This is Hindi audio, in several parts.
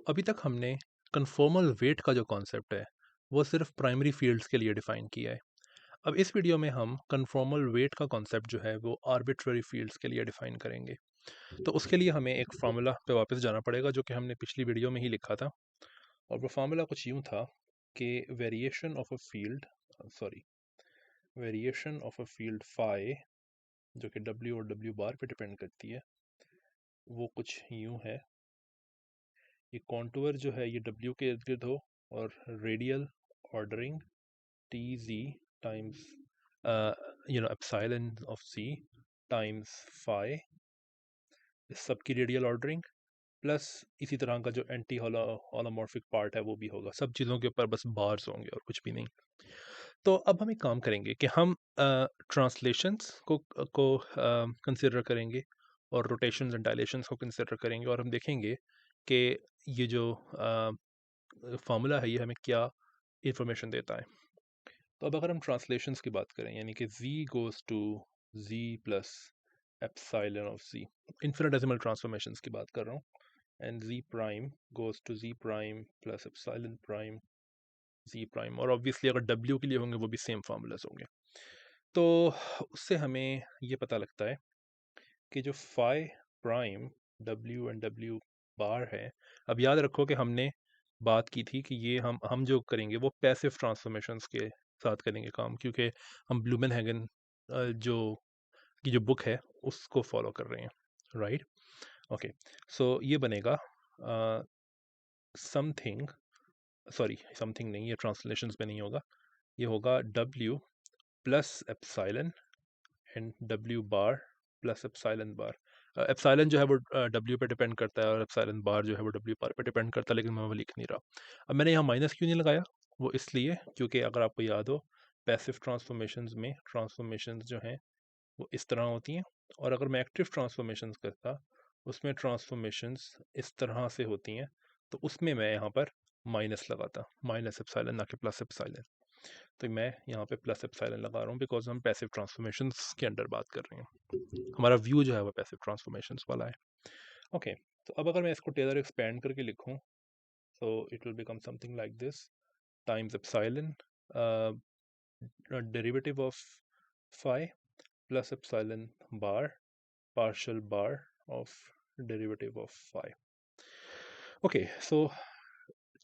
अभी तक हमने कन्फॉर्मल वेट का जो कॉन्सेप्ट है वो सिर्फ प्राइमरी फील्ड्स के लिए डिफाइन किया है। अब इस वीडियो में हम कन्फॉर्मल वेट का कॉन्सेप्ट जो है वो आर्बिट्ररी फील्ड्स के लिए डिफाइन करेंगे। तो उसके लिए हमें एक फार्मूला पे वापस जाना पड़ेगा जो कि हमने पिछली वीडियो में ही लिखा था। और वो फार्मूला कुछ यूँ था कि variation of a field sorry variation of a field phi जो कि डब्ल्यू और डब्ल्यू बार पे डिपेंड करती है, वो कुछ यूँ है। ये कॉन्टूर जो है ये डब्ल्यू के इर्द गिर्द हो और radial ordering T G times epsilon of C times phi, इस सब की रेडियल ऑर्डरिंग प्लस इसी तरह का जो एंटी होलोमॉर्फिक पार्ट है वो भी होगा। सब चीज़ों के ऊपर बस बार्स होंगे और कुछ भी नहीं। तो अब हम एक काम करेंगे कि हम ट्रांसलेशंस को कंसिडर करेंगे और रोटेशंस एंड डायलेशंस को कंसिडर करेंगे और हम देखेंगे कि ये जो फार्मूला है ये हमें क्या इंफॉर्मेशन देता है। तो अब अगर हम ट्रांसलेशंस की बात करें यानी कि z goes to z plus epsilon of z, infinitesimal transformations की बात कर रहा हूँ, and z prime goes to z prime plus epsilon prime z prime, और ऑब्वियसली अगर w के लिए होंगे वो भी सेम फार्मूलाज होंगे। तो उससे हमें ये पता लगता है कि जो phi prime w and w bar है, अब याद रखो कि हमने बात की थी कि ये हम जो करेंगे वो पैसिव ट्रांसफॉर्मेशंस के साथ करेंगे काम, क्योंकि हम ब्लूमेनहेगन जो की जो बुक है उसको फॉलो कर रहे हैं, राइट। ओके, सो ये बनेगा समथिंग, सॉरी समथिंग नहीं, ये ट्रांसलेशंस में नहीं होगा, ये होगा w plus epsilon and w bar plus epsilon bar. Epsilon जो है वो w पे डिपेंड करता है और एप्सिलॉन बार जो है वो w बार पे डिपेंड करता है, लेकिन मैं वो लिख नहीं रहा। अब मैंने यहाँ माइनस क्यों नहीं लगाया, वो इसलिए क्योंकि अगर आपको याद हो पैसिव ट्रांसफॉर्मेशंस में ट्रांसफॉर्मेशंस जो हैं वो इस तरह होती हैं, और अगर मैं एक्टिव ट्रांसफॉर्मेशंस करता उसमें ट्रांसफॉर्मेशंस इस तरह से होती हैं, तो उसमें मैं यहाँ पर माइनस लगाता, माइनस एप्सिलॉन ना कि प्लस एप्सिलॉन। तो मैं यहाँ पे प्लस एप्सिलॉन लगा रहा हूँ बिकॉज हम पैसिव ट्रांसफॉर्मेशंस के अंडर बात कर रहे हैं, हमारा व्यू जो है वो पैसिव ट्रांसफॉर्मेशंस वाला है। ओके, तो अब अगर मैं इसको टेलर एक्सपेंड करके लिखूँ, so it will become something like this times epsilon derivative of phi plus epsilon bar partial bar of derivative of phi. Okay, so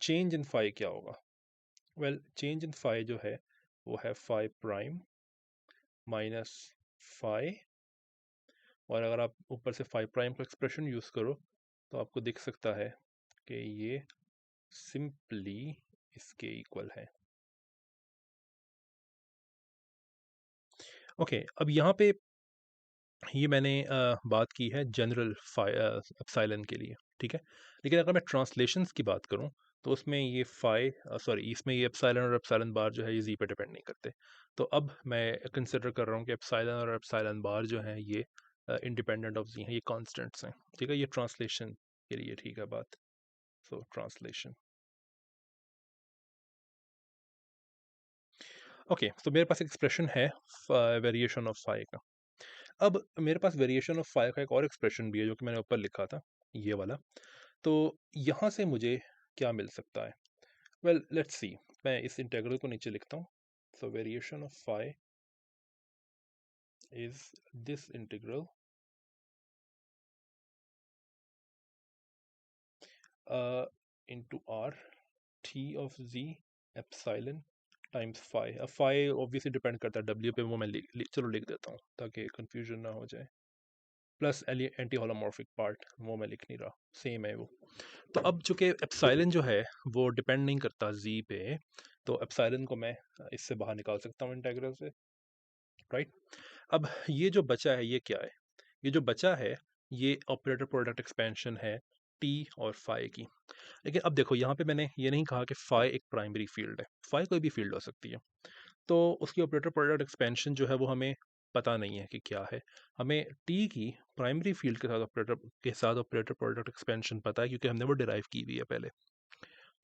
change in phi क्या होगा? Well, change in phi जो है वो है phi prime minus phi, और अगर आप ऊपर से phi prime का एक्सप्रेशन यूज करो तो आपको दिख सकता है कि ये सिंपली इसके इक्वल है। ओके, अब यहाँ पे ये मैंने बात की है जनरल एप्सिलॉन के लिए, ठीक है। लेकिन अगर मैं ट्रांसलेशंस की बात करूं तो उसमें ये इसमें ये एप्सिलॉन और एप्सिलॉन बार जो है ये जी पे डिपेंड नहीं करते। तो अब मैं कंसिडर कर रहा हूँ कि एप्सिलॉन और एप्सिलॉन बार जो है ये इंडिपेंडेंट ऑफ जी हैं, ये कांस्टेंट्स हैं, ठीक है। ये ट्रांसलेशन के लिए ठीक है बात। सो ट्रांसलेशन, ओके, तो मेरे पास एक्सप्रेशन है वेरिएशन ऑफ फाई का। अब मेरे पास वेरिएशन ऑफ फाई का एक और एक्सप्रेशन भी है जो कि मैंने ऊपर लिखा था, ये वाला। तो यहाँ से मुझे क्या मिल सकता है? वेल लेट्स सी, मैं इस इंटीग्रल को नीचे लिखता हूँ। So variation of phi is this integral into R T of G epsilon times phi. अब फाई ऑब्वियसली डिपेंड करता है डब्ल्यू पे, वो मैं चलो लिख देता हूँ ताकि कंफ्यूजन ना हो जाए। प्लस एंटी होलोमॉर्फिक पार्ट वो मैं लिख नहीं रहा, सेम है वो। तो अब चूंकि एप्सिलॉन जो है वो डिपेंड नहीं करता जी पे, तो एप्सिलॉन को मैं इससे बाहर निकाल सकता हूँ इंटीग्रल से, राइट। अब ये जो बचा है ये क्या है? ये जो बचा है ये ऑपरेटर प्रोडक्ट एक्सपेंशन है टी और फाई की। लेकिन अब देखो यहाँ पे मैंने ये नहीं कहा कि फाई एक प्राइमरी फील्ड है, फाई कोई भी फील्ड हो सकती है। तो उसकी ऑपरेटर प्रोडक्ट एक्सपेंशन जो है वो हमें पता नहीं है कि क्या है। हमें टी की प्राइमरी फील्ड के साथ ऑपरेटर प्रोडक्ट एक्सपेंशन पता है क्योंकि हमने वो डिराइव की हुई है पहले।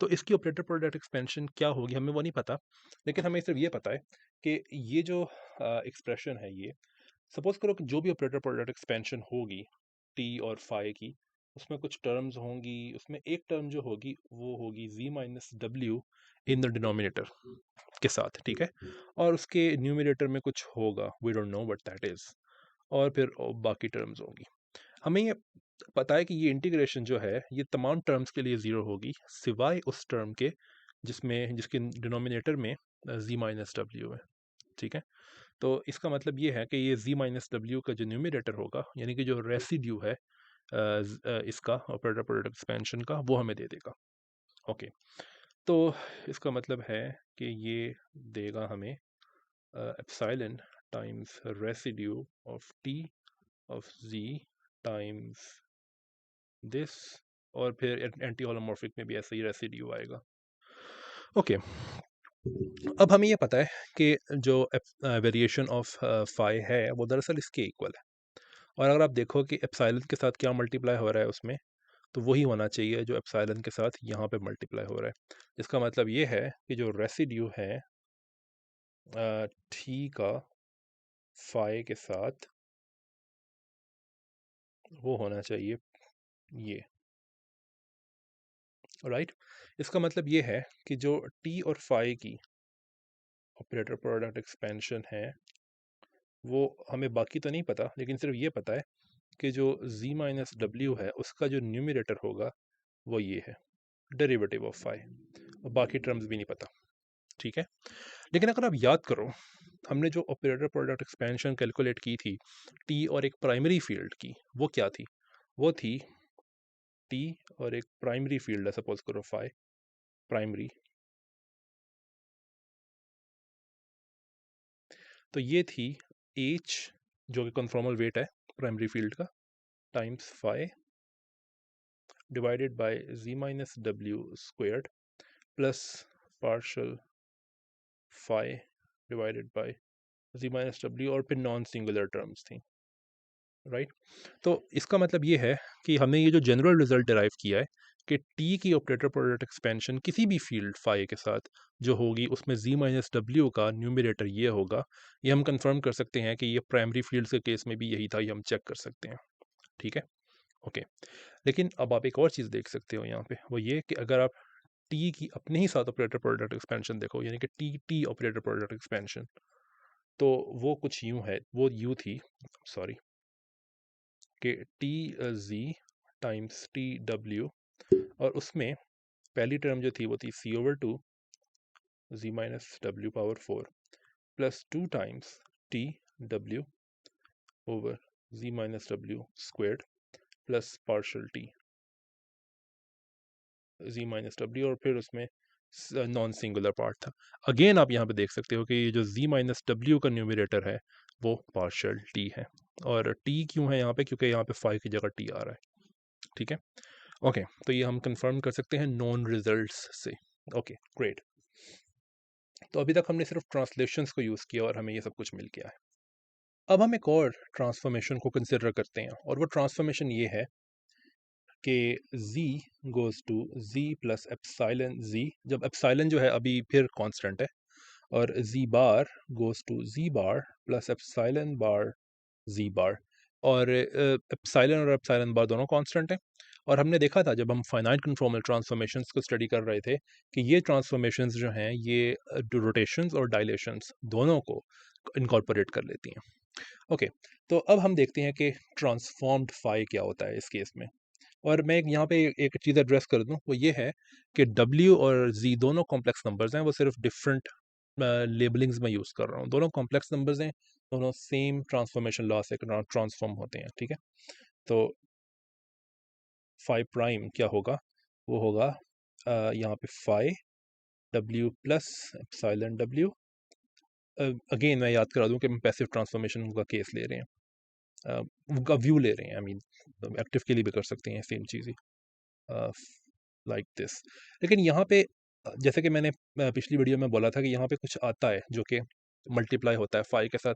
तो इसकी ऑपरेटर प्रोडक्ट एक्सपेंशन क्या होगी हमें वो नहीं पता, लेकिन हमें सिर्फ ये पता है कि ये जो एक्सप्रेशन है ये, सपोज करो कि जो भी ऑपरेटर प्रोडक्ट एक्सपेंशन होगी टी और फाई की, उसमें कुछ टर्म्स होंगी, उसमें एक टर्म जो होगी वो होगी z minus W in the denominator के साथ, ठीक है। और उसके न्यूमिनेटर में कुछ होगा, we don't know what that is. और फिर बाकी टर्म्स होंगी। हमें ये पता है कि ये इंटीग्रेशन जो है ये तमाम टर्म्स के लिए ज़ीरो होगी सिवाय उस टर्म के जिसके डिनोमिनेटर में z माइनस डब्ल्यू है, ठीक है। तो इसका मतलब ये है कि ये z माइनस डब्ल्यू का जो न्यूमिनेटर होगा, यानी कि जो रेसिड्यू है इसका ऑपरेटर प्रोडक्ट एक्सपेंशन का, वो हमें दे देगा। ओके, तो इसका मतलब है कि ये देगा हमें epsilon times residue of t of z times this, और फिर एंटी होलोमॉर्फिक में भी ऐसा ही रेसिड्यू आएगा। ओके, अब हमें ये पता है कि जो वेरिएशन ऑफ फाई है वो दरअसल इसके इक्वल है। और अगर आप देखो कि एप्सिलॉन के साथ क्या मल्टीप्लाई हो रहा है उसमें, तो वही होना चाहिए जो एप्सिलॉन के साथ यहाँ पे मल्टीप्लाई हो रहा है। इसका मतलब ये है कि जो रेसिड्यू है टी का फाई के साथ, वो होना चाहिए ये, राइट। इसका मतलब ये है कि जो टी और फाई की ऑपरेटर प्रोडक्ट एक्सपेंशन है वो हमें बाकी तो नहीं पता, लेकिन सिर्फ ये पता है कि जो z माइनस डब्ल्यू है उसका जो न्यूमिनेटर होगा वो ये है, डेरिवेटिव ऑफ फाई। और बाकी टर्म्स भी नहीं पता, ठीक है। लेकिन अगर आप याद करो, हमने जो ऑपरेटर प्रोडक्ट एक्सपेंशन कैलकुलेट की थी टी और एक प्राइमरी फील्ड की, वो क्या थी? वो थी टी और एक प्राइमरी फील्ड है, सपोज करो फाई प्राइमरी। तो ये थी एच, जो कि कन्फॉर्मल वेट है प्राइमरी फील्ड का, times phi divided by z minus W squared plus partial phi divided by z minus W, और फिर नॉन सिंगुलर टर्म्स थी, राइट। तो इसका मतलब ये है कि हमने ये जो जनरल रिजल्ट डिराइव किया है कि टी की ऑपरेटर प्रोडक्ट एक्सपेंशन किसी भी फील्ड फाई के साथ जो होगी उसमें z माइनस डब्ल्यू का न्यूमिनेटर ये होगा, ये हम कंफर्म कर सकते हैं कि ये प्राइमरी फील्ड्स के केस में भी यही था, ये हम चेक कर सकते हैं, ठीक है। ओके, लेकिन अब आप एक और चीज़ देख सकते हो यहाँ पे, वो ये कि अगर आप टी की अपने ही साथ ऑपरेटर प्रोडक्ट एक्सपेंशन देखो, यानी कि T T operator product expansion, तो वो कुछ यूं है, वो यू थी, सॉरी, कि T G times T W, और उसमें पहली टर्म जो थी वो थी C over two G minus W power four plus two times T W over G minus W squared plus partial T G minus W, और फिर उसमें नॉन सिंगुलर पार्ट था। अगेन आप यहाँ पे देख सकते हो कि ये जो z माइनस डब्ल्यू का न्यूमिनेटर है वो पार्शियल t है। और t क्यों है यहाँ पे? क्योंकि यहाँ पे फाइव की जगह t आ रहा है, ठीक है। ओके, तो ये हम कंफर्म कर सकते हैं नॉन रिजल्ट्स से। Okay, great. तो अभी तक हमने सिर्फ ट्रांसलेशंस को यूज़ किया और हमें ये सब कुछ मिल गया है। अब हम एक और ट्रांसफॉर्मेशन को कंसिडर करते हैं, और वो ट्रांसफॉर्मेशन ये है कि z goes to z plus epsilon z, जब एप्सिलॉन जो है अभी फिर कांस्टेंट है, और z bar goes to z bar plus epsilon bar z bar, और एप्सिलॉन और एप्सिलॉन बार दोनों कांस्टेंट हैं। और हमने देखा था जब हम फाइनाइट कन्फॉर्मल ट्रांसफॉर्मेशंस को स्टडी कर रहे थे कि ये ट्रांसफॉर्मेशंस जो हैं ये रोटेशंस और डायलेशंस दोनों को इनकॉर्पोरेट कर लेती हैं। ओके, तो अब हम देखते हैं कि ट्रांसफॉर्म्ड फाई क्या होता है इस केस में। और मैं यहाँ पे एक चीज़ एड्रेस कर दूँ, वो ये है कि W और Z दोनों कॉम्प्लेक्स नंबर्स हैं, वो सिर्फ डिफरेंट लेबलिंग्स में यूज़ कर रहा हूँ। दोनों कॉम्प्लेक्स नंबर्स हैं, दोनों सेम ट्रांसफॉर्मेशन लॉ से ट्रांसफॉर्म होते हैं, ठीक है। तो फाई प्राइम क्या होगा? वो होगा यहाँ पे phi W plus epsilon W। Again मैं याद करा दूँ कि हम पैसिव ट्रांसफॉर्मेशन का केस ले रहे हैं, उनका व्यू ले रहे हैं, आई मीन एक्टिव के लिए भी कर सकते हैं same cheese he, like this. लेकिन यहाँ पे जैसे कि मैंने पिछली वीडियो में बोला था कि यहाँ पे कुछ आता है जो कि मल्टीप्लाई होता है फाई के साथ,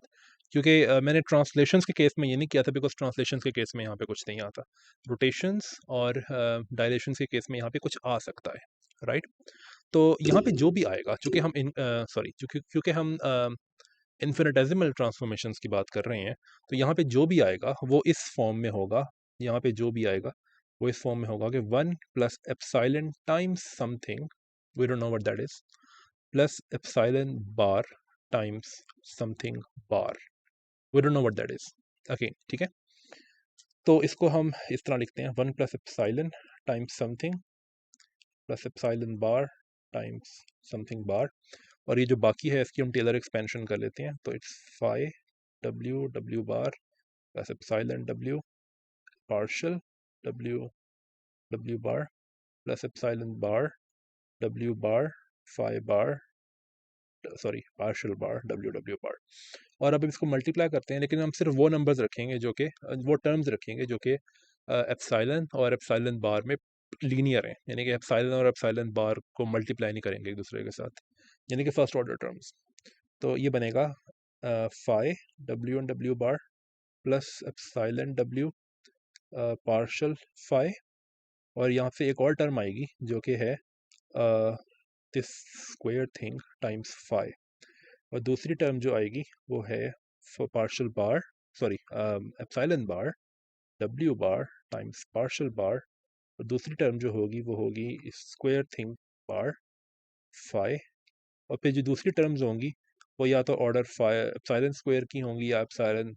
क्योंकि मैंने ट्रांसलेशंस के केस में ये नहीं किया था, बिकॉज ट्रांसलेशंस के केस में यहाँ पे कुछ नहीं आता। रोटेशंस और डायलेशंस के केस में यहाँ पे कुछ आ सकता है, राइट। तो यहाँ पे जो भी आएगा, चूंकि हम सॉरी क्योंकि हम इन्फिनिटेसिमल ट्रांसफॉर्मेशंस की बात कर रहे हैं, तो यहाँ पे जो भी आएगा वो इस फॉर्म में होगा। यहाँ पे जो भी आएगा वो इस फॉर्म में होगा कि 1 plus epsilon times something, we don't know what that is, plus epsilon bar times something bar, we don't know what that is. Okay, ठीक है। तो इसको हम इस तरह लिखते हैं, 1 plus epsilon times something plus epsilon bar times something bar, और ये जो बाकी है इसकी हम टेलर एक्सपेंशन कर लेते हैं, तो it's phi W W bar plus epsilon W partial W W bar plus epsilon bar W bar phi bar, sorry partial bar W W bar. और अब इसको मल्टीप्लाई करते हैं, लेकिन हम सिर्फ वो नंबर्स रखेंगे जो कि वो टर्म्स रखेंगे जो कि एप्सिलॉन और एप्सिलॉन बार में लीनियर हैं, यानी कि एप्सिलॉन और एप्सिलॉन बार को मल्टीप्लाई नहीं करेंगे एक दूसरे के साथ, यानी कि फर्स्ट ऑर्डर टर्म्स। तो ये बनेगा phi W and W bar plus epsilon W partial phi, और यहाँ से एक और टर्म आएगी जो कि है this square thing times phi, और दूसरी टर्म जो आएगी वो है partial bar, sorry epsilon bar W bar times partial bar, और दूसरी टर्म जो होगी वो होगी स्क्वायर थिंग बार फाई, और फिर जो दूसरी टर्म्स होंगी वो या तो ऑर्डर फाई एप्सिलॉन स्क्वायर की होंगी या एप्सिलॉन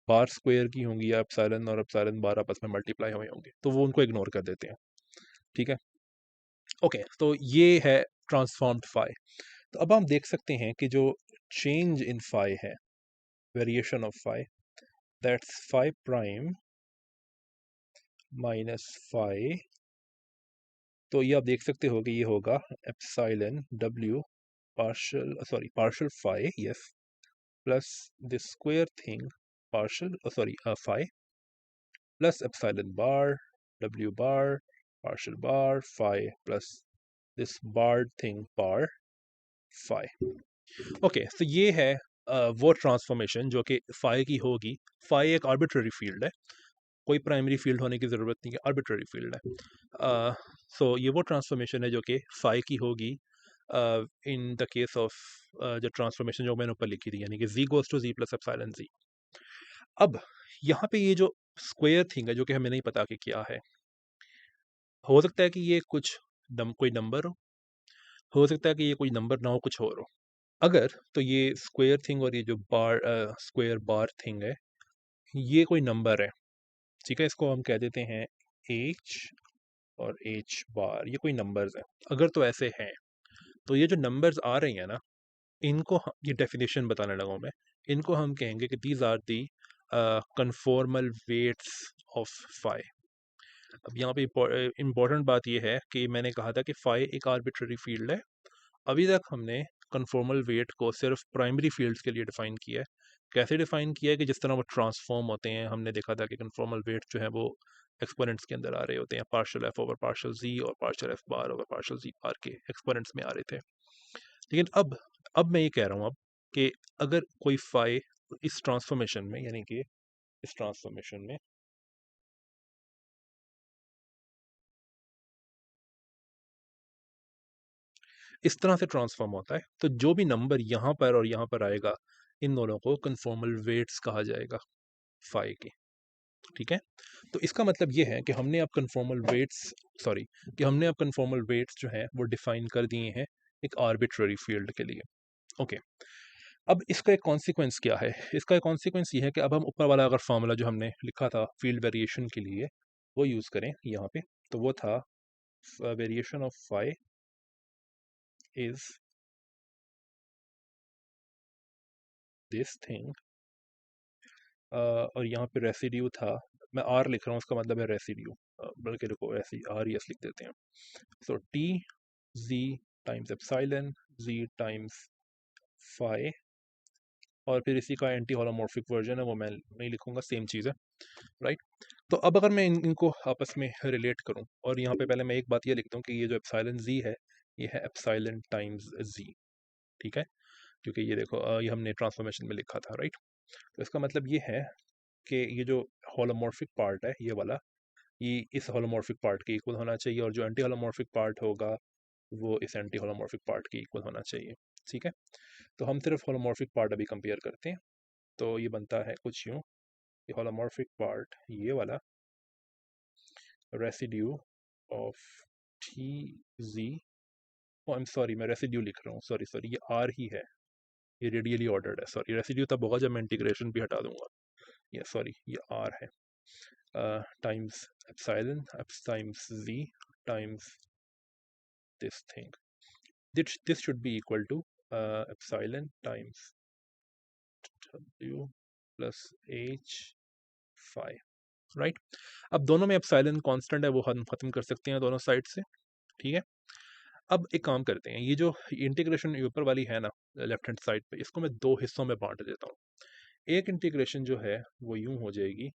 बार स्क्वायर की होंगी या एप्सिलॉन और एप्सिलॉन बार आपस में मल्टीप्लाई हुए होंगे, तो वो उनको इग्नोर कर देते हैं, ठीक है। ओके, तो ये है ट्रांसफॉर्म्ड फाई। तो अब हम देख सकते हैं कि जो चेंज इन फाई है, variation of phi, that's phi prime minus phi, तो ये आप देख सकते हो कि ये होगा epsilon W partial, sorry partial phi, yes, plus the square thing partial, sorry phi, plus epsilon bar W bar partial bar phi plus this bar thing bar phi. Okay, तो ये है वो ट्रांसफॉर्मेशन जो कि फाई की होगी। फाई एक आर्बिट्ररी फील्ड है, कोई प्राइमरी फील्ड होने की ज़रूरत नहीं है, आर्बिट्ररी फील्ड है। सो ये वो ट्रांसफॉर्मेशन है जो कि फाई की होगी इन द केस ऑफ जो ट्रांसफॉर्मेशन जो मैंने ऊपर लिखी थी, यानी कि z goes to z plus epsilon z। अब यहाँ पे ये जो स्क्वायर थिंग है जो कि हमें नहीं पता कि क्या है, हो सकता है कि ये कुछ कोई नंबर हो सकता है कि ये कोई नंबर ना हो, कुछ और हो। अगर तो ये स्क्वायर थिंग और ये जो बार स्क्वायर बार थिंग है, ये कोई नंबर है, ठीक है, इसको हम कह देते हैं h और h बार, ये कोई नंबर्स हैं। अगर तो ऐसे हैं तो ये जो नंबर्स आ रही हैं ना, इनको ये डेफिनेशन बताने लगा हूँ मैं, इनको हम कहेंगे कि these are the conformal weights of phi. अब यहाँ पे इम्पोर्टेंट बात ये है कि मैंने कहा था कि फाई एक आर्बिट्ररी फील्ड है। अभी तक हमने कन्फॉर्मल वेट को सिर्फ प्राइमरी फील्ड्स के लिए डिफाइन किया है। कैसे डिफाइन किया है कि जिस तरह वो ट्रांसफॉर्म होते हैं, हमने देखा था कि कन्फॉर्मल वेट जो है वो एक्सपोनेंट्स के अंदर आ रहे होते हैं, partial F over partial G और partial F bar over partial G bar के एक्सपोनेंट्स में आ रहे थे। लेकिन अब मैं ये कह रहा हूँ अब कि अगर कोई फाई इस ट्रांसफॉर्मेशन में, यानी कि इस ट्रांसफॉर्मेशन में इस तरह से ट्रांसफॉर्म होता है, तो जो भी नंबर यहाँ पर और यहाँ पर आएगा, इन दोनों को कन्फॉर्मल वेट्स कहा जाएगा फाई के, ठीक है। तो इसका मतलब ये है कि हमने अब कन्फॉर्मल वेट्स, सॉरी, कि हमने अब कन्फॉर्मल वेट्स जो हैं वो डिफाइन कर दिए हैं एक आर्बिट्ररी फील्ड के लिए। ओके, अब इसका एक कॉन्सिक्वेंस क्या है? इसका एक कॉन्सिक्वेंस ये है कि अब हम ऊपर वाला अगर फार्मूला जो हमने लिखा था फील्ड वेरिएशन के लिए वो यूज़ करें यहाँ पे, तो वो था variation of phi is this thing, और यहाँ पे रेसिड्यू था, मैं आर लिख रहा हूँ, उसका मतलब है रेसिड्यू, बल्कि रुको ऐसे आर एस लिख देते हैं। सो टी जी टाइम्स एप्सिलॉन जी टाइम्स फाई, और फिर इसी का एंटी होलोमॉर्फिक वर्जन है वो मैं नहीं लिखूंगा, सेम चीज़ है, राइट। तो अब अगर मैं इनको आपस में रिलेट करूं, और यहाँ पे पहले मैं एक बात ये लिख दूं कि ये जो एप्सिलॉन जी है ये है एप्सिलॉन टाइम्स जी, ठीक है, क्योंकि ये देखो ये हमने ट्रांसफॉर्मेशन में लिखा था, राइट। तो इसका मतलब ये है कि ये जो होलोमॉर्फिक पार्ट है ये वाला, ये इस होलोमॉर्फिक पार्ट के इक्वल होना चाहिए, और जो एंटी होलोमॉर्फिक पार्ट होगा वो इस एंटी होलोमॉर्फिक पार्ट के इक्वल होना चाहिए, ठीक है। तो हम सिर्फ होलोमॉर्फिक पार्ट अभी कंपेयर करते हैं, तो ये बनता है कुछ यूँ, ये होलोमॉर्फिक पार्ट ये वाला residue of T G, I am sorry मैं रेसिड्यू लिख रहा हूँ, सॉरी सॉरी ये आर ही है, ये रेडियली ऑर्डर्ड है, सॉरी रेसिड्यू तब होगा जब मैं इंटीग्रेशन भी हटा दूंगा, ये सॉरी ये आर है, times epsilon times z times this thing, this should be equal to epsilon times w plus h phi, right. अब दोनों में एप्सिलॉन कांस्टेंट है, वो हम खत्म कर सकते हैं दोनों साइड से, ठीक है। अब एक काम करते हैं, ये जो इंटीग्रेशन ऊपर वाली है ना लेफ्ट हैंड साइड पे, इसको मैं दो हिस्सों में बांट देता हूँ। एक इंटीग्रेशन जो है वो यूं हो जाएगी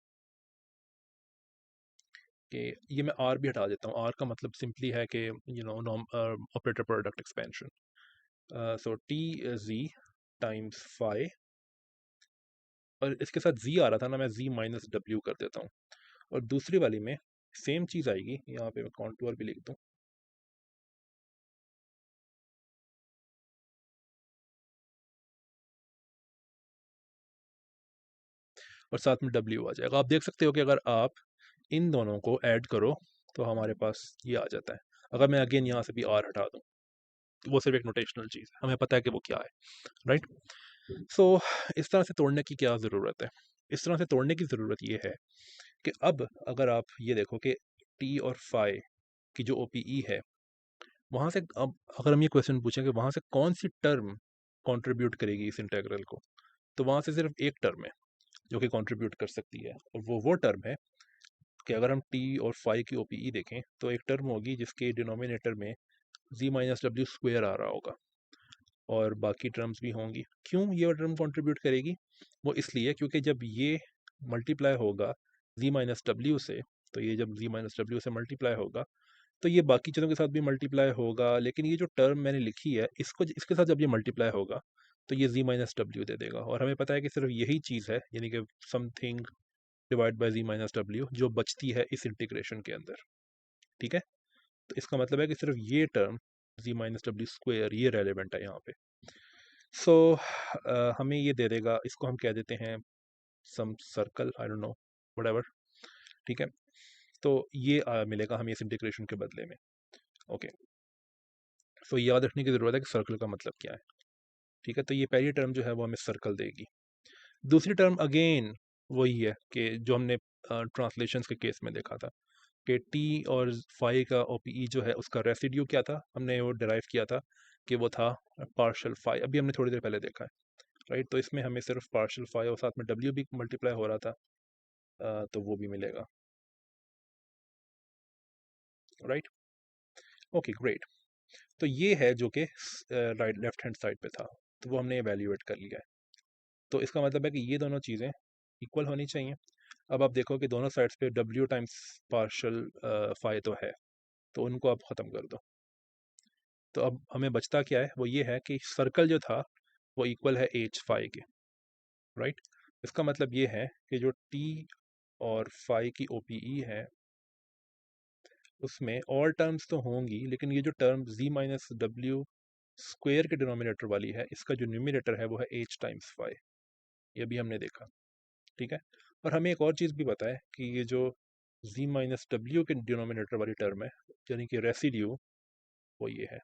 कि ये मैं आर भी हटा देता हूँ, आर का मतलब सिंपली है कि you know operator product expansion, so T G times phi, और इसके साथ z आ रहा था ना, मैं z माइनस डब्ल्यू कर देता हूँ, और दूसरी वाली में सेम चीज़ आएगी, यहाँ पे मैं कॉन्टूर भी लिख दूँ, और साथ में w आ जाएगा। आप देख सकते हो कि अगर आप इन दोनों को ऐड करो तो हमारे पास ये आ जाता है। अगर मैं अगेन यहाँ से भी r हटा दूँ तो वो सिर्फ एक नोटेशनल चीज़ है, हमें पता है कि वो क्या है, राइट। सो इस तरह से तोड़ने की क्या ज़रूरत है? इस तरह से तोड़ने की ज़रूरत ये है कि अब अगर आप ये देखो कि टी और फाई की जो ओपीई है, वहाँ से अब अगर हम ये क्वेश्चन पूछें कि वहाँ से कौन सी टर्म कंट्रीब्यूट करेगी इस इंटीग्रल को, तो वहाँ से सिर्फ एक टर्म है जो कि कंट्रीब्यूट कर सकती है, और वो टर्म है कि अगर हम टी और फाई की ओपीई देखें तो एक टर्म होगी जिसके डिनोमिनेटर में जी माइनस डब्ल्यू स्क्वेयर आ रहा होगा, और बाकी टर्म्स भी होंगी। क्यों ये टर्म कंट्रीब्यूट करेगी? वो इसलिए क्योंकि जब ये मल्टीप्लाई होगा जी माइनस डब्ल्यू से, तो ये जब जी माइनस डब्ल्यू से मल्टीप्लाई होगा तो ये बाकी चीज़ों के साथ भी मल्टीप्लाई होगा, लेकिन ये जो टर्म मैंने लिखी है इसको इसके साथ जब ये मल्टीप्लाई होगा तो ये जी माइनस डब्ल्यू दे देगा, और हमें पता है कि सिर्फ यही चीज़ है, यानी कि something divide by G minus W जो बचती है इस इंटीग्रेशन के अंदर, ठीक है। तो इसका मतलब है कि सिर्फ ये टर्म जी माइनस डब्ल्यू स्क्वेयर ये रेलिवेंट है यहाँ पे। सो हमें ये दे देगा, इसको हम कह देते हैं some circle, I don't know whatever, ठीक है। तो ये मिलेगा हमें इस इंटीग्रेशन के बदले में, ओके। सो याद रखने की ज़रूरत है कि सर्कल का मतलब क्या है, ठीक है। तो ये पहली टर्म जो है वो हमें सर्कल देगी। दूसरी टर्म अगेन वही है कि जो हमने ट्रांसलेशंस के केस में देखा था कि टी और फाई का ओपीई जो है उसका रेसिड्यू क्या था, हमने वो डिराइव किया था कि वो था पार्शल फाई, अभी हमने थोड़ी देर पहले देखा है, राइट। तो इसमें हमें सिर्फ पार्शल फाई और साथ में डब्ल्यू भी मल्टीप्लाई हो रहा था, तो वो भी मिलेगा, राइट। Okay great. तो ये है जो कि राइट लेफ्ट हैंड साइड पे था, तो वो हमने एवेल्यूएट कर लिया है। तो इसका मतलब है कि ये दोनों चीज़ें इक्वल होनी चाहिए। अब आप देखो कि दोनों साइड्स पे डब्ल्यू टाइम्स पार्शल फाई तो है, तो उनको आप ख़त्म कर दो। तो अब हमें बचता क्या है, वो ये है कि सर्कल जो था वो इक्वल है एच फाई के, राइट। इसका मतलब ये है कि जो टी और फाई की ओपीई है उसमें और टर्म्स तो होंगी, लेकिन ये जो term z minus W square के डिनोमिनेटर वाली है, इसका जो न्यूमिनेटर है वो है h टाइम्स फाई, ये भी हमने देखा, ठीक है। और हमें एक और चीज़ भी पता है कि ये जो z माइनस डब्ल्यू के डिनोमिनेटर वाली टर्म है, यानी कि रेसिड्यू, वो ये है,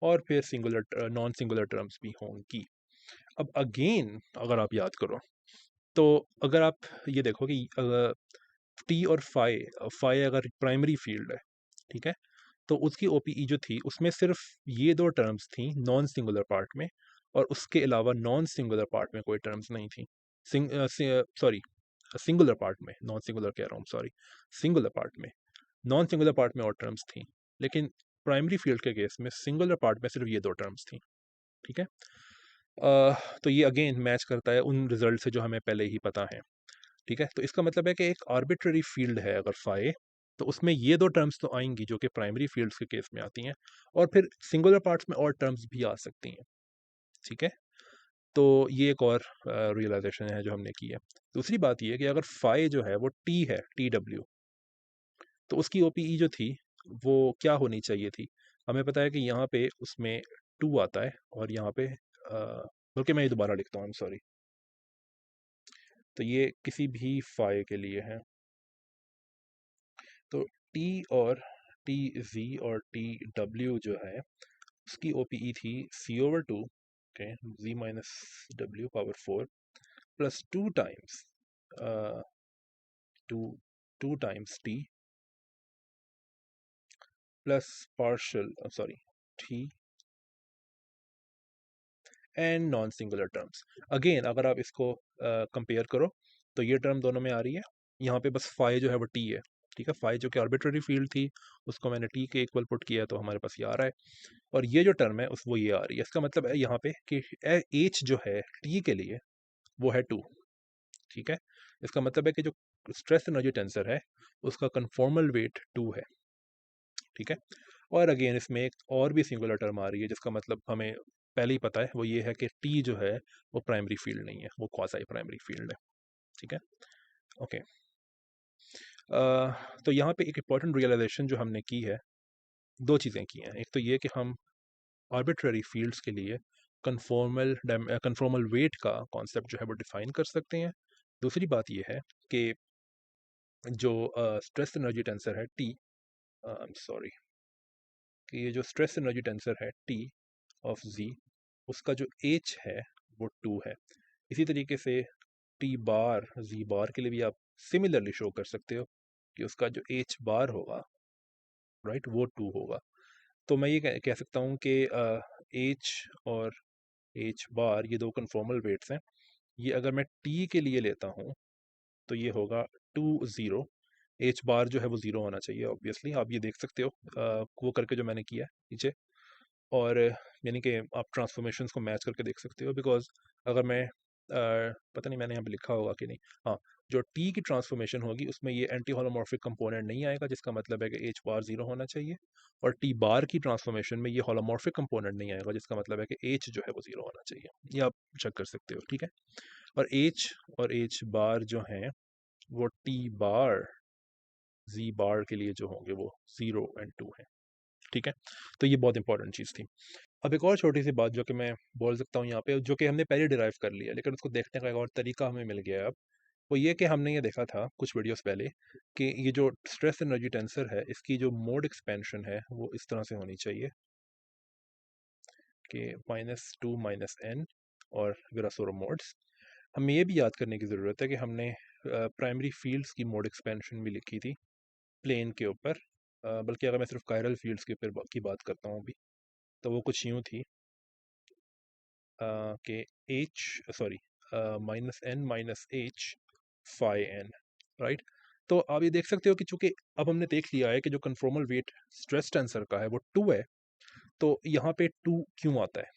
और फिर सिंगुलर नॉन सिंगुलर टर्म्स भी होंगी। अब अगेन अगर आप याद करो तो अगर आप ये देखो कि टी और फाई, फाई अगर प्राइमरी फील्ड है, ठीक है, तो उसकी ओपीई जो थी उसमें सिर्फ ये दो टर्म्स थी नॉन सिंगुलर पार्ट में, और उसके अलावा नॉन सिंगुलर पार्ट में कोई टर्म्स नहीं थी। सॉरी सिंगुलर पार्ट में, नॉन सिंगुलर कह रहा हूँ, सॉरी, सिंगुलर पार्ट में, नॉन सिंगुलर पार्ट में और टर्म्स थी, लेकिन प्राइमरी फील्ड के केस में सिंगुलर पार्ट में सिर्फ ये दो टर्म्स थी, ठीक है। तो ये अगेन मैच करता है उन रिजल्ट से जो हमें पहले ही पता है, ठीक है। तो इसका मतलब है कि एक आर्बिट्ररी फील्ड है अगर फाई, तो उसमें ये दो टर्म्स तो आएंगी जो कि प्राइमरी फील्ड्स के केस में आती हैं, और फिर सिंगुलर पार्ट्स में और टर्म्स भी आ सकती हैं, ठीक है। तो ये एक और रियलाइजेशन है जो हमने की है। दूसरी बात ये है कि अगर फाई जो है वो टी है, टी डब्ल्यू, तो उसकी ओपीई जो थी वो क्या होनी चाहिए थी? हमें पता है कि यहाँ पे उसमें टू आता है, और यहाँ पे बल्कि मैं ये दोबारा लिखता हूँ, सॉरी। तो ये किसी भी फाई के लिए है, तो टी और टी जी और टी डब्ल्यू जो है उसकी ओपीई थी C/2, okay, G minus W power 4 plus 2 T plus partial sorry T and non singular terms. Again अगर आप इसको कंपेयर करो तो ये टर्म दोनों में आ रही है, यहाँ पे बस फाई जो है वो टी है, ठीक है। फाई जो कि आर्बिट्ररी फील्ड थी उसको मैंने टी के इक्वल पुट किया तो हमारे पास ये आ रहा है, और ये जो टर्म है उस वो ये आ रही है। इसका मतलब है यहाँ पे कि एच जो है टी के लिए वो है 2, ठीक है। इसका मतलब है कि जो स्ट्रेस एनर्जी टेंसर है उसका कन्फॉर्मल वेट 2 है, ठीक है। और अगेन इसमें एक और भी सिंगुलर टर्म आ रही है जिसका मतलब हमें पहले ही पता है, वो ये है कि टी जो है वो प्राइमरी फील्ड नहीं है, वो क्वाज़ी प्राइमरी फील्ड है, ठीक है। ओके, तो यहाँ पे एक इम्पॉर्टेंट रियलाइजेशन जो हमने की है, दो चीज़ें की हैं। एक तो ये कि हम आर्बिट्ररी फील्ड्स के लिए कन्फॉर्मल वेट का कॉन्सेप्ट जो है वो डिफाइन कर सकते हैं। दूसरी बात ये है कि जो स्ट्रेस एनर्जी टेंसर है टी, सॉरी, कि ये जो स्ट्रेस एनर्जी टेंसर है टी ऑफ जी, उसका जो एच है वो 2 है। इसी तरीके से टी बार जी बार के लिए भी आप सिमिलरली शो कर सकते हो कि उसका जो एच बार होगा, राइट, वो 2 होगा। तो मैं ये कह सकता हूँ कि एच और एच बार ये दो कन्फॉर्मल वेट्स हैं। ये अगर मैं टी के लिए लेता हूँ तो ये होगा 2 0। एच बार जो है वो 0 होना चाहिए, ऑब्वियसली आप ये देख सकते हो वो करके जो मैंने किया है नीचे। और यानी कि आप ट्रांसफॉर्मेशंस को मैच करके देख सकते हो, बिकॉज अगर मैं पता नहीं मैंने यहाँ पे लिखा होगा कि नहीं, हाँ, जो टी की ट्रांसफॉर्मेशन होगी उसमें ये एंटी होलोमॉर्फिक कंपोनेंट नहीं आएगा, जिसका मतलब है कि एच बार 0 होना चाहिए। और टी बार की ट्रांसफॉर्मेशन में ये होलोमॉर्फिक कंपोनेंट नहीं आएगा, जिसका मतलब है कि एच जो है वो 0 होना चाहिए। ये आप चेक कर सकते हो, ठीक है। और एच बार जो हैं वो टी बार जी बार के लिए जो होंगे वो 0 एंड 2 हैं, ठीक है। तो ये बहुत इंपॉर्टेंट चीज़ थी। अब एक और छोटी सी बात जो कि मैं बोल सकता हूँ यहाँ पे, जो कि हमने पहले डिराइव कर लिया लेकिन उसको देखने का एक और तरीका हमें मिल गया है अब, वो ये कि हमने ये देखा था कुछ वीडियोस पहले कि ये जो स्ट्रेस एनर्जी टेंसर है इसकी जो मोड एक्सपेंशन है वो इस तरह से होनी चाहिए कि -2 - n और विरासोरो मोड्स। हमें ये भी याद करने की ज़रूरत है कि हमने प्राइमरी फील्ड्स की मोड एक्सपेंशन भी लिखी थी प्लेन के ऊपर, बल्कि अगर मैं सिर्फ कायरल फील्ड्स के ऊपर की बात करता हूँ अभी, तो वो कुछ यूँ थी के h sorry -n - h phi n, right. तो आप ये देख सकते हो कि चूंकि अब हमने देख लिया है कि जो कन्फॉर्मल वेट स्ट्रेस टेंसर का है वो 2 है, तो यहाँ पे 2 क्यों आता है,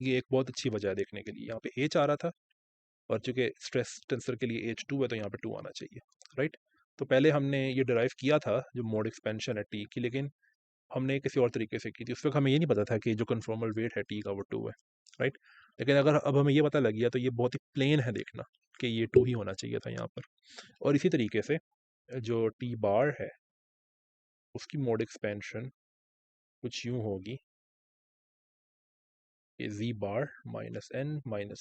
ये एक बहुत अच्छी वजह है देखने के लिए। यहाँ पे h आ रहा था और चूंकि स्ट्रेस टेंसर के लिए h 2 है तो यहाँ पे 2 आना चाहिए, राइट। तो पहले हमने ये डिराइव किया था जो मोड एक्सपेंशन है टी की, लेकिन हमने किसी और तरीके से की थी। उस वक्त हमें ये नहीं पता था कि जो कन्फॉर्मल वेट है टी का वो 2 है, राइट। लेकिन अगर अब हमें ये पता लग गया तो ये बहुत ही प्लेन है देखना कि ये 2 ही होना चाहिए था यहाँ पर। और इसी तरीके से जो टी बार है उसकी मोड एक्सपेंशन कुछ यूँ होगी कि जी बार -n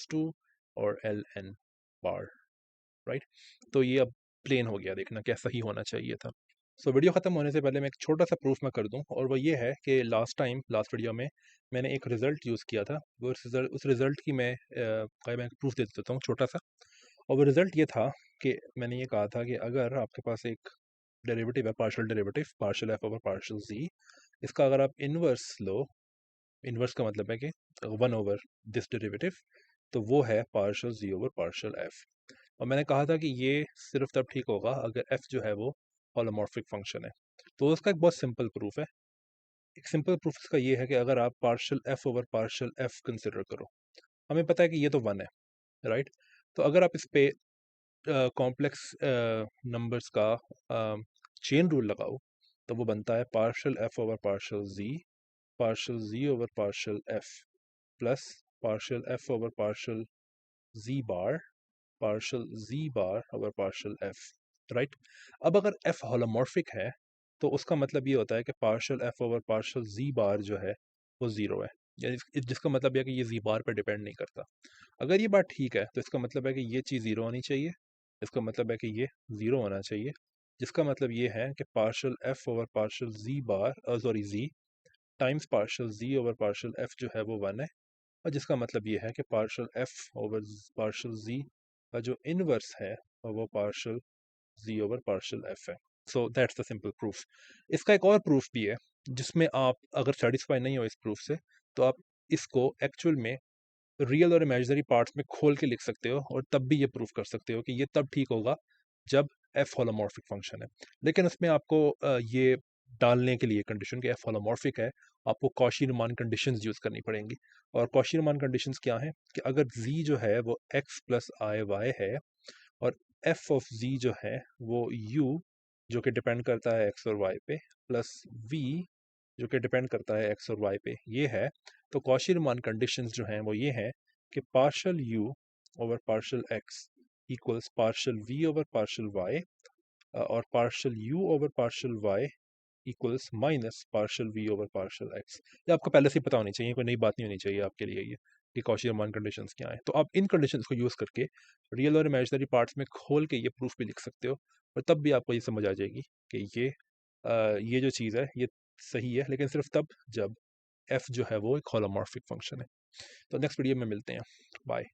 - 2 और एल एन बार, राइट। तो ये अब प्लेन हो गया, देखना कैसा ही होना चाहिए था। सो वीडियो ख़त्म होने से पहले मैं एक छोटा सा प्रूफ मैं कर दूं, और वो ये है कि लास्ट वीडियो में मैंने एक रिज़ल्ट यूज़ किया था। वो उस रिज़ल्ट की मैं प्रूफ दे देता हूँ छोटा सा। और वो रिज़ल्ट ये था कि मैंने ये कहा था कि अगर आपके पास एक डेरिवेटिव है, पार्शियल एफ ओवर पार्शियल जी, इसका अगर आप इन्वर्स लो, इन्वर्स का मतलब है कि 1 ओवर दिस डेरिवेटिव, तो वो है पार्शियल जी ओवर पार्शियल एफ। और मैंने कहा था कि ये सिर्फ तब ठीक होगा अगर f जो है वो होलोमॉर्फिक फंक्शन है। तो उसका एक बहुत सिंपल प्रूफ है। एक सिंपल प्रूफ इसका ये है कि अगर आप partial f over partial f consider करो, हमें पता है कि ये तो 1 है, राइट। तो अगर आप इस पे कॉम्प्लेक्स नंबर्स का चेन रूल लगाओ तो वो बनता है partial f over partial z over partial f plus partial f over partial z बार पार्शियल z बार ओवर पार्शियल f, राइट। अब अगर f होलोमॉर्फिक है तो उसका मतलब ये होता है कि partial f over partial z बार जो है वो 0 है, यानी जिसका मतलब है कि ये z बार पर डिपेंड नहीं करता। अगर ये बात ठीक है तो इसका मतलब है कि ये चीज़ 0 होनी चाहिए, इसका मतलब है कि ये 0 होना चाहिए, जिसका मतलब ये है कि partial F over partial G bar sorry G times partial G over partial F जो है वो 1 है, और जिसका मतलब ये है कि partial F over partial G का जो इनवर्स है वो partial G over partial F है। So that's the simple proof. इसका एक और प्रूफ भी है, जिसमें आप अगर सेटिस्फाई नहीं हो इस प्रूफ से, तो आप इसको एक्चुअल में रियल और इमेजिनरी पार्ट्स में खोल के लिख सकते हो, और तब भी ये प्रूफ कर सकते हो कि ये तब ठीक होगा जब एफ होलोमॉर्फिक फंक्शन है। लेकिन उसमें आपको ये डालने के लिए कंडीशन कि एफ होलोमॉर्फिक है, आपको कॉशी रीमान कंडीशंस यूज़ करनी पड़ेंगी। और कॉशी रीमान कंडीशंस क्या हैं कि अगर जी जो है वो एक्स प्लस आई वाई है, और एफ ऑफ जी जो है वो यू जो कि डिपेंड करता है एक्स और वाई पे, प्लस वी जो कि डिपेंड करता है एक्स और वाई पे, ये है, तो कॉशी रीमान कंडीशंस जो हैं वो ये हैं कि partial U over partial X equals partial V over partial Y, और partial U over partial Y equals minus partial V over partial X. ये आपको पहले से ही पता होनी चाहिए, कोई नई बात नहीं होनी चाहिए आपके लिए ये कि कॉशी रीमान कंडीशंस क्या हैं। तो आप इन कंडीशंस को यूज़ करके रियल और इमेजिनरी पार्ट्स में खोल के ये प्रूफ भी लिख सकते हो, और तब भी आपको ये समझ आ जाएगी कि ये जो चीज़ है ये सही है, लेकिन सिर्फ तब जब एफ जो है वो एक होलोमॉर्फिक फंक्शन है। तो नेक्स्ट वीडियो में मिलते हैं। बाय।